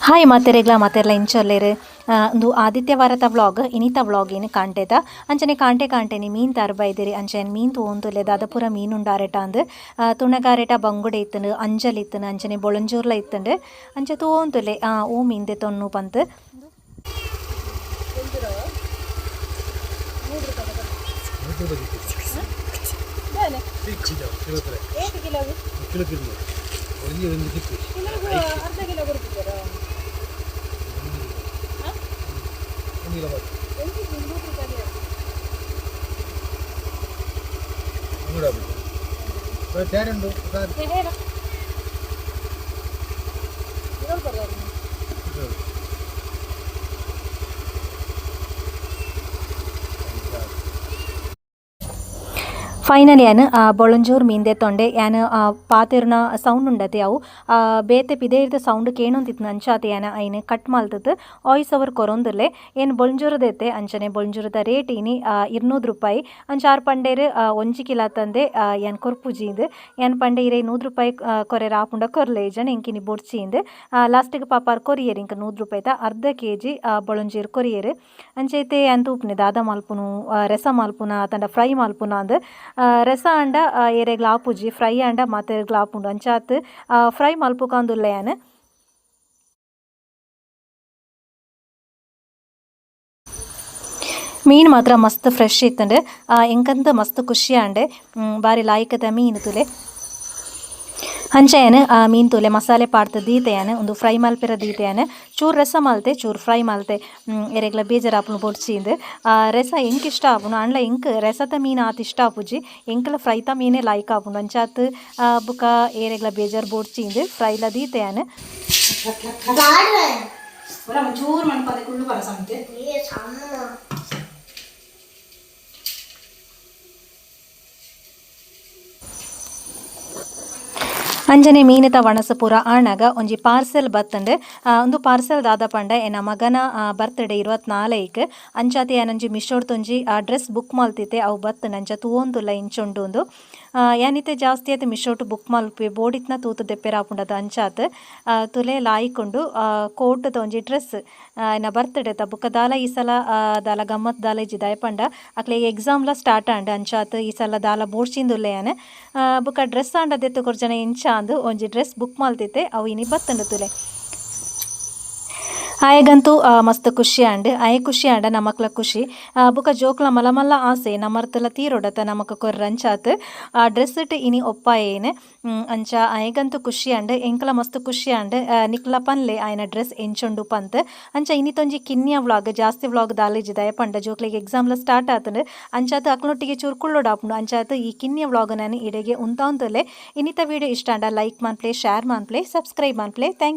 Hi ಮಾತೆರೆಗ್ಲ ಇಂಚೊಲ್ಲೆರ್ ಒಂದು ಆದಿತ್ಯವಾರದ vlog ಇನಿತ vlog ಏನು ಕಾಂಟೆದ ಅಂಚನೆ ಕಾಂಟೆನಿ ಮೀನು ತರಬೈದಿರಿ ಅಂಚನೆ ಮೀನು ತೋಂತುಲೆ ದಾದ ಪೂರ ಮೀನು ಉಂಡಾರೆಟ ಅಂದ್ ತುಣಗಾರೆಟ ಬಂಗುಡೆ ಇತ್ತಂಡು ಅಂಜಲ್ ಇತ್ತಂಡು ಅಂಚನೆ ಬೊಳಂಜೂರ್ಲ ಇತ್ತಂಡು ಅಂಚೆ ತೋಂತುಲೆ ಓ ಮೀನ್ದೆ ತೊನ್ನು ಪಂತ್ ಫೈನಲಿ ಯಾನು ಬೊಳಂಜೂರು ಮೀನ್ದೆ ತೊಂಡೆ ಯಾನು ಪಾತೆರ್ನ ಸೌಂಡ್ ಉಂಡತೆ ಅವು ಬೇತೆ ಪಿದೇರ್ದ ಸೌಂಡ್ ಕೇಣೊಂದಿತ್ತು ಅಂಚಾತೆ ಯಾನ ಐನು ಕಟ್ ಮಲ್ತದ್ದು ವಾಯ್ಸ್ ಓವರ್ ಕೊರೊಂದುಲ್ಲೆ ಏನು ಬೊಳಂಜೂರದೈತೆ ಅಂಚನೆ ಬೊಳಂಜೂರದ ರೇಟ್ ಇನಿ 200 ರೂಪಾಯಿ ಅಂಚಾರು ಪಂಡೇರು ಒಂಜಿ ಕಿಲೋ ತಂದೆ ಯಾನ್ ಕೊರ್ಪುಜೀಂದು ಯಾನ್ ಪಂಡೆ ಇರೇ 100 ರೂಪಾಯಿ ಕೊರೆ ರಾಪುಂಡ ಕೊರ್ಲೇಜನ್ ಎಂಕಿನಿ ಬೊಡ್ಚೀಂದು ಲಾಸ್ಟಿಗೆ ಪಾಪಾರ್ ಕೊರಿಯರ್ ಇಂಕ 100 ರೂಪಾಯಿದ ಅರ್ಧ ಕೆಜಿ ಬೊಳಂಜೀರು ಕೊರಿಯರ್ ಅಂಚೈತೆ ಯಾನ್ ತೂಪುನೆ ದಾದ ಮಲ್ಪುನು ರಸ ಮಲ್ಪುನ ತಂಡ ಫ್ರೈ ಮಲ್ಪುನ ಅಂದ್ ರಸ ಅಂಡ ಎರೆಗ್ಲ ಆಪುಜಿ ಫ್ರೈ ಅಂಡ ಮಾತೆರ್ಗ್ಲ ಆಪುಂಡು ಅಂಚಾತ್ ಫ್ರೈ ಮಲ್ಪುಕಾಂದುಲ್ಲೆ ಯಾನ್ ಮೀನು ಮಾತ್ರ ಮಸ್ತ್ ಫ್ರೆಶ್ ಇತ್ತಂಡು ಎಂಕಂತ ಮಸ್ತ್ ಖುಷಿ ಆಂಡೆ ಬಾರಿ ಲಾಯ್ಕದ ಮೀನು ತುಲೆ ಹಂಚೆಯನ್ ಮೀನು ತುಲೆ ಮಸಾಲೆ ಪಾಡ್ದು ದೀತೆಯನ್ ಒಂದು ಫ್ರೈ ಮಲ್ಪೆರ ದೀತೆಯನ್ ಚೂರು ರಸ ಮಲ್ತೆ ಚೂರು ಫ್ರೈ ಮಲ್ತೆ ಎರೆಗ್ಲ ಬೇಜಾರಾಪುನು ಬೊಡ್ಚಿಂದು ರಸ ಎಂಕ್ ಇಷ್ಟ ಆಪುನು ಅಂಡ್ಲ ಎಂಕ್ ರಸದ ಮೀನು ಆತ ಇಷ್ಟ ಆಪುಜಿ ಎಂಕ್ಲ ಫ್ರೈತ ಮೀನೇ ಲಾಯ್ಕ್ ಆಪುಂಡು ಅಂಚಾತ್ ಬುಕ ಎರೆಗ್ಲ ಬೇಜಾರು ಬೊಡ್ಚಿಂದು ಫ್ರೈಲ ದೀತೆಯನ್ ಚೂರು ಮನ್ಪದೆ ಕುಳ್ಳು ಬರ ಸಂತೆ ಅಂಜನೆ ಮೀನಿತ ವಣಸ ಪೂರ ಆಣಗ ಒಂಜಿ ಪಾರ್ಸೆಲ್ ಬತ್ತಂಡು ಒಂದು ಪಾರ್ಸೆಲ್ ದಾದ ಪಂಡ ಎನ್ನ ಮಗನ ಬರ್ತ್ಡೇ 24ಕ್ ಅಂಚಾತಿ ಏನಂಜಿ ಮಿಶೋಡ್ತೊಂಜಿ ಡ್ರೆಸ್ ಬುಕ್ ಮಲ್ತಿತ್ತೆ ಅವು ಬತ್ತಂಡು ಅಂಚ ತೂವೊಂದುಲ್ಲ ಇಂಚೊಂಡು ಯಾನಿತೆ ಜಾಸ್ತಿ ಆಯ್ತು ಮಿಶೋಟು ಬುಕ್ ಮಲ್ಪೆ ಬೋಡಿತ್ನ ತೂತು ದೆಪ್ಪೆರಾಪುಂಡದ ಅಂಚಾತ್ ತುಲೆ ಲಾಯ್ಕೊಂಡು ಕೋಟ್ ಒಂಜಿ ಡ್ರೆಸ್ ಎನ್ನ ಬರ್ತ್ಡೇ ತ ಬುಕ್ಕ ದಾಲ ಈ ಸಲ ದಾಲ ಗಮ್ಮತ್ ದಾಲ ಇಜ್ಜಿ ದಯಪಂಡ ಅಕ್ಲೆ ಎಕ್ಸಾಮ್ಲ ಸ್ಟಾರ್ಟ್ ಆಂಡ್ ಅಂಚಾತ್ ಈ ಸಲ ದಾಲ ಬೋಡ್ಸಿಂದುಲ್ಲೆ ಯಾನ್ ಬುಕ್ಕ ಡ್ರೆಸ್ ಆಂಡ ದೆತ್ತು ಕೊರ್ಜನ ಇಂಚ ಅಂದು ಒಂಜಿ ಡ್ರೆಸ್ ಬುಕ್ ಮಲ್ತಿತ್ತೆ ಅವು ಇನಿ ಬತ್ತಂಡು ತುಲೆ ಆಯಗಂತೂ ಮಸ್ತ್ ಖುಷಿ ಆಂಡ್ ಆಯೆ ಖುಷಿ ಆಂಡ ನಮಕ್ಲ ಖುಷಿ ಬುಕ ಜೋಕ್ಲ ಮಲ್ಲ ಮಲ್ಲ ಆಸೆ ನಮರ್ತಲ ತೀರೊಡತ ನಮಕ್ ಕೊರ್ರಂಚಾತ್ ಡ್ರೆಸ್ ಇಟ್ ಇನಿ ಒಪ್ಪಾಯೇನೆ ಅಂಚ ಆಯಗಂತೂ ಖುಷಿ ಆಂಡ್ ಎಂಕಲ ಮಸ್ತ್ ಖುಷಿ ಆಂಡ್ ನಿಕ್ಲ ಪನ್ಲೆ ಆಯ್ನ ಡ್ರೆಸ್ ಎಂಚೊಂಡು ಪಂತ್ ಅಂಚ ಇನಿತೊಂಜಿ ಕಿನ್ನಿಯ ವ್ಲಾಗ್ ಜಾಸ್ತಿ ವ್ಲಾಗ್ ದಾಲೇಜ್ ದಯಪಂಡ ಜೋಕ್ಲೆಗೆ ಎಕ್ಸಾಮ್ಲ ಸ್ಟಾರ್ಟ್ ಆತಂಡ್ ಅಂಚಾತ್ ಅಕ್ಲೊಟ್ಟಿಗೆ ಚೂರು ಕುಳ್ಳೊಡಾಪುಂಡು ಅಂಚಾತ್ ಈ ಕಿನ್ನಿಯ ವ್ಲಾಗ್ ನಾನು ಇಡೆಗೆ ಉಂತಾಂತಲೆ ಇನಿತ ವಿಡಿಯೋ ಇಷ್ಟ ಆಂಡ ಲೈಕ್ ಮನ್ಪ್ಲೆ ಶೇರ್ ಮನ್ಪ್ಲೆ ಸಬ್ಸ್ಕ್ರೈಬ್ ಮನ್ಪ್ಲೆ ಥ್ಯಾಂಕ್ ಯು.